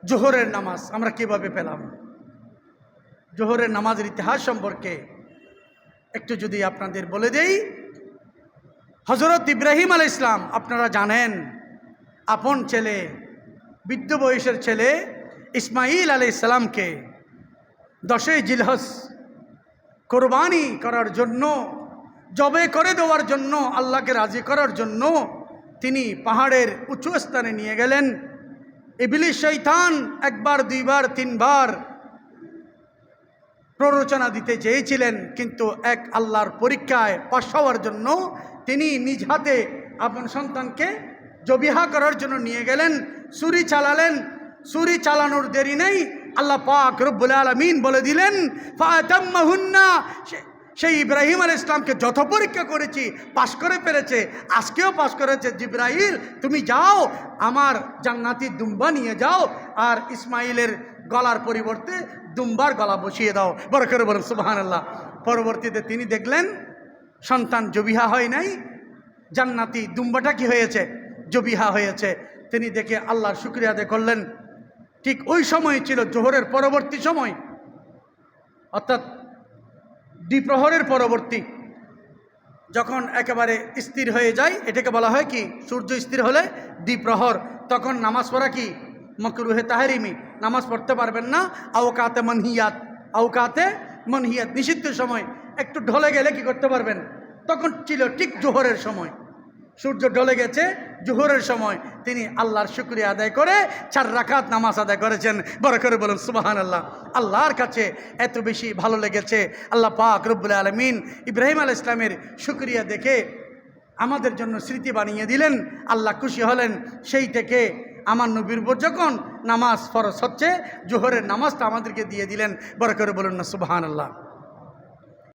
জোহরের নামাজ আমরা কিভাবে পেলাম? জোহরের নামাজের ইতিহাস সম্পর্কে একটু যদি আপনাদের বলে দেই, হযরত ইব্রাহিম আলাইহিস সালাম আপনারা জানেন, আপন ছেলে, বৃদ্ধ বয়সের ছেলে ইসমাইল আলাইহিস সালামকে 10ই জিলহজ কোরবানি করার জন্য, জবে করে দেওয়ার জন্য, আল্লাহকে রাজি করার জন্য তিনি পাহাড়ের উঁচু স্থানে নিয়ে গেলেন। ইবলিস শয়তান একবার, দুইবার, তিনবার প্ররোচনা দিতে চেয়েছিলেন, কিন্তু এক আল্লাহর পরীক্ষায় পাশ হওয়ার জন্য তিনি নিজ হাতে আপন সন্তানকে জবিহা করার জন্য নিয়ে গেলেন। ছুরি চালালেন। ছুরি চালানোর দেরি নেই, আল্লাহ পাক রব্বুল আলামিন বলে দিলেন ফাতাম্মাহুন্না। সেই ইব্রাহিম আলাইহিস সালামকে যত পরীক্ষা করেছি পাশ করে ফেলেছে, আজকেও পাশ করেছে। জিবরাইল তুমি যাও, আমার জান্নাতি দুম্বা নিয়ে যাও, আর ইসমাইলের গলার পরিবর্তে দুম্বার গলা বসিয়ে দাও। বড় করে বলুন সুবহানাল্লাহ। পরবর্তীতে তিনি দেখলেন সন্তান জবিহা হয় নাই, জান্নাতি দুম্বাটা কি হয়েছে? জবিহা হয়েছে। তিনি দেখে আল্লাহর শুকরিয়া আদায় করলেন। ঠিক ওই সময় ছিল জোহরের পরবর্তী সময়, অর্থাৎ দ্বিপ্রহরের পরবর্তী, যখন একেবারে স্থির হয়ে যায়, এটাকে বলা হয় কি, সূর্য স্থির হলে দ্বিপ্রহর, তখন নামাজ পড়া কি মাকরুহে তাহরিমি, নামাজ পড়তে পারবেন না। আওকাতে মানহিয়াত, আওকাতে মানহিয়াত নিষিদ্ধ সময়, একটু ঢলে গেলে কি করতে পারবেন, তখন ছিল ঠিক জোহরের সময়। সূর্য ঢলে গেছে, জোহরের সময় তিনি আল্লাহর শুকরিয়া আদায় করে 4 রাকাত নামাজ আদায় করেছেন। বড় করে বলুন সুবহানাল্লাহ। আল্লাহর কাছে এত বেশি ভালো লেগেছে, আল্লাহ পাক রব্বুল আলামিন ইব্রাহিম আলাইহিস সালামের শুকরিয়া দেখে আমাদের জন্য স্মৃতি বানিয়ে দিলেন। আল্লাহ খুশি হলেন। সেই থেকে আমার নবীর উপর যখন নামাজ ফরজ হচ্ছে, জোহরের নামাজটা আমাদেরকে দিয়ে দিলেন। বড় করে বলুন না সুবহানাল্লাহ।